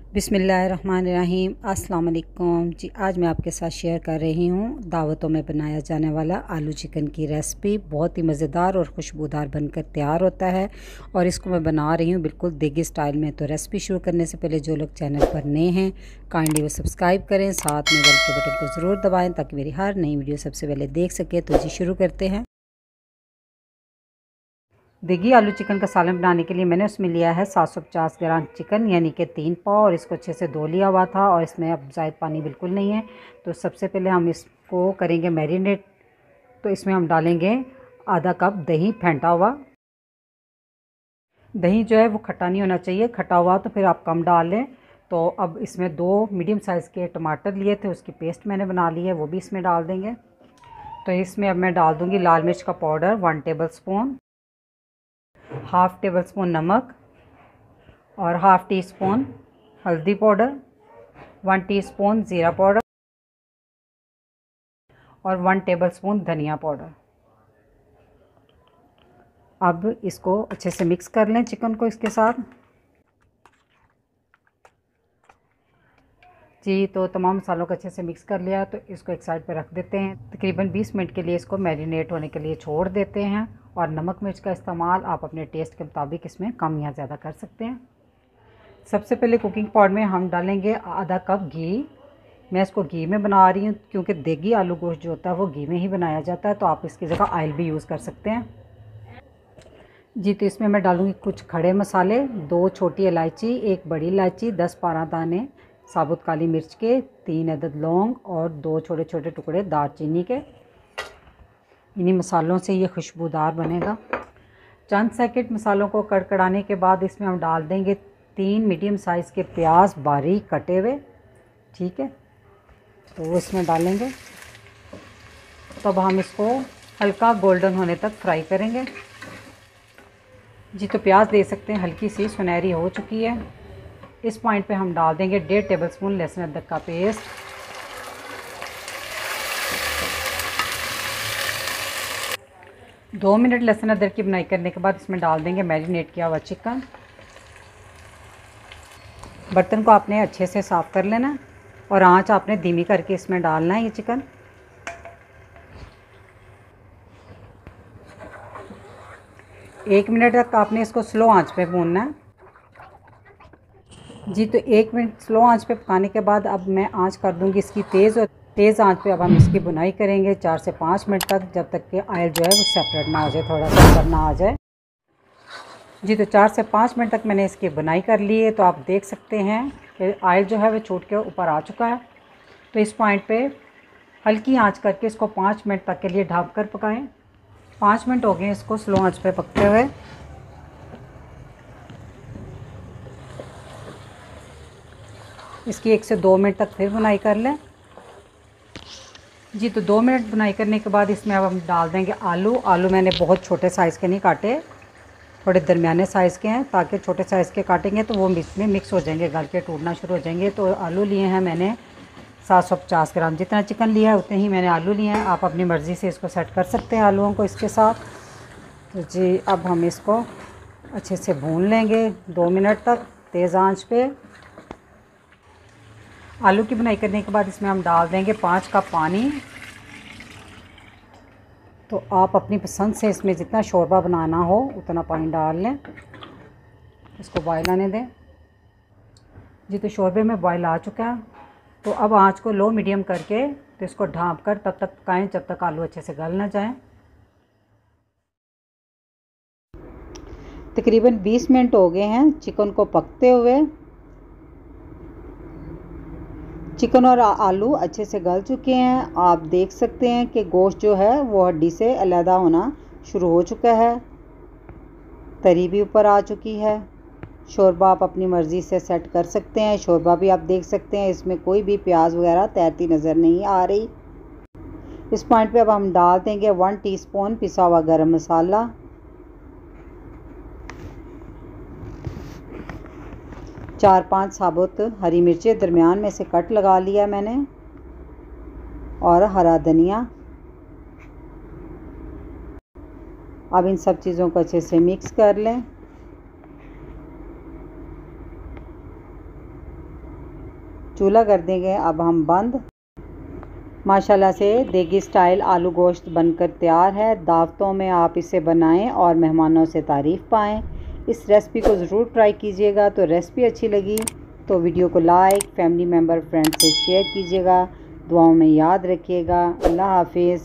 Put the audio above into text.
बिस्मिल्लाहिर्रहमानिर्रहीम। अस्सलाम वालेकुम जी। आज मैं आपके साथ शेयर कर रही हूँ दावतों में बनाया जाने वाला आलू चिकन की रेसिपी। बहुत ही मज़ेदार और खुशबूदार बनकर तैयार होता है और इसको मैं बना रही हूँ बिल्कुल देगी स्टाइल में। तो रेसिपी शुरू करने से पहले जो लोग चैनल पर नए हैं काइंडली वो सब्सक्राइब करें, साथ में बेल के बटन को ज़रूर दबाएँ ताकि मेरी हर नई वीडियो सबसे पहले देख सके। तो जी शुरू करते हैं। देगी आलू चिकन का सालन बनाने के लिए मैंने उसमें लिया है 750 ग्राम चिकन, यानी कि 3 पाव, और इसको अच्छे से धो लिया हुआ था और इसमें अब ज़ायद पानी बिल्कुल नहीं है। तो सबसे पहले हम इसको करेंगे मैरिनेट। तो इसमें हम डालेंगे आधा कप दही फेंटा हुआ। दही जो है वो खट्टा नहीं होना चाहिए, खट्टा हुआ तो फिर आप कम डाल लें। तो अब इसमें 2 मीडियम साइज़ के टमाटर लिए थे, उसकी पेस्ट मैंने बना ली है, वो भी इसमें डाल देंगे। तो इसमें अब मैं डाल दूँगी लाल मिर्च का powder 1 table spoon, half table spoon नमक और हाफ़ टी स्पून हल्दी पाउडर, 1 टीस्पून ज़ीरा पाउडर और 1 टेबल स्पून धनिया पाउडर। अब इसको अच्छे से मिक्स कर लें चिकन को इसके साथ। जी, तो तमाम मसालों को अच्छे से मिक्स कर लिया तो इसको एक साइड पर रख देते हैं। तकरीबन 20 मिनट के लिए इसको मैरिनेट होने के लिए छोड़ देते हैं। और नमक मिर्च का इस्तेमाल आप अपने टेस्ट के मुताबिक इसमें कम या ज़्यादा कर सकते हैं। सबसे पहले कुकिंग पॉट में हम डालेंगे आधा कप घी। मैं इसको घी में बना रही हूँ क्योंकि देगी आलू गोश्त जो होता है वो घी में ही बनाया जाता है, तो आप इसकी जगह ऑयल भी यूज़ कर सकते हैं। जी, तो इसमें मैं डालूँगी कुछ खड़े मसाले, 2 छोटी इलायची, 1 बड़ी इलायची, 10-12 दाने साबुत काली मिर्च के, 3 अदद लौंग और 2 छोटे छोटे टुकड़े दालचीनी के। इन्हीं मसालों से ये खुशबूदार बनेगा। चंद सेकंड मसालों को कड़कड़ाने के बाद इसमें हम डाल देंगे 3 मीडियम साइज़ के प्याज बारीक कटे हुए। ठीक है, तो वो इसमें डालेंगे। तब हम इसको हल्का गोल्डन होने तक फ्राई करेंगे। जी, तो प्याज दे सकते हैं हल्की सी सुनहरी हो चुकी है। इस पॉइंट पे हम डाल देंगे 1.5 टेबलस्पून लहसुन अदरक का पेस्ट, 2 मिनट लहसुन अदरक की बुनाई करने के बाद इसमें डाल देंगे मैरिनेट किया हुआ चिकन। बर्तन को आपने अच्छे से साफ़ कर लेना और आंच आपने धीमी करके इसमें डालना है ये चिकन। एक मिनट तक आपने इसको स्लो आंच पे भूनना है। जी, तो 1 मिनट स्लो आंच पे पकाने के बाद अब मैं आंच कर दूंगी इसकी तेज़, और तेज़ आंच पे अब हम इसकी बुनाई करेंगे 4 से 5 मिनट तक, जब तक कि ऑयल जो है वो सेपरेट ना हो जाए, थोड़ा सा ऊपर ना आ जाए। जी, तो 4 से 5 मिनट तक मैंने इसकी बुनाई कर ली है। तो आप देख सकते हैं कि ऑयल जो है वो छूट के ऊपर आ चुका है। तो इस पॉइंट पे हल्की आंच करके इसको 5 मिनट तक के लिए ढक कर पकाएं। 5 मिनट हो गए इसको स्लो आंच पे पकते हुए। इसकी 1 से 2 मिनट तक फिर बुनाई कर लें। जी, तो 2 मिनट बुनाई करने के बाद इसमें अब हम डाल देंगे आलू मैंने बहुत छोटे साइज़ के नहीं काटे, थोड़े दरमियाने साइज़ के हैं, ताकि छोटे साइज़ के काटेंगे तो वो में मिक्स हो जाएंगे, गल के टूटना शुरू हो जाएंगे। तो आलू लिए हैं मैंने 750 ग्राम, जितना चिकन लिया है उतने ही मैंने आलू लिए हैं। आप अपनी मर्ज़ी से इसको सेट कर सकते हैं आलूओं को इसके साथ। तो जी, अब हम इसको अच्छे से भून लेंगे 2 मिनट तक तेज़ आंच पे। आलू की बुनाई करने के बाद इसमें हम डाल देंगे 5 कप पानी। तो आप अपनी पसंद से इसमें जितना शोरबा बनाना हो उतना पानी डाल लें, इसको बॉयल आने दें। जी, तो शोरबे में बॉयल आ चुका है। तो अब आंच को लो मीडियम करके तो इसको ढाँप कर तब तक पकाएं जब तक आलू अच्छे से गल ना जाएं। तकरीबन 20 मिनट हो गए हैं चिकन को पकते हुए। चिकन और आलू अच्छे से गल चुके हैं। आप देख सकते हैं कि गोश्त जो है वो हड्डी से अलहदा होना शुरू हो चुका है, तरी भी ऊपर आ चुकी है। शोरबा आप अपनी मर्ज़ी से सेट कर सकते हैं। शोरबा भी आप देख सकते हैं इसमें कोई भी प्याज वगैरह तैरती नज़र नहीं आ रही। इस पॉइंट पे अब हम डाल देंगे 1 टीस्पून पिसा हुआ गरम मसाला, 4-5 साबुत हरी मिर्चें दरमियान में से कट लगा लिया मैंने, और हरा धनिया। अब इन सब चीज़ों को अच्छे से मिक्स कर लें। चूल्हा कर देंगे अब हम बंद। माशाल्लाह से देगी स्टाइल आलू गोश्त बनकर तैयार है। दावतों में आप इसे बनाएं और मेहमानों से तारीफ़ पाएं। इस रेसिपी को ज़रूर ट्राई कीजिएगा। तो रेसिपी अच्छी लगी तो वीडियो को लाइक, फैमिली मेम्बर, फ्रेंड से शेयर कीजिएगा। दुआओं में याद रखिएगा। अल्लाह हाफिज़।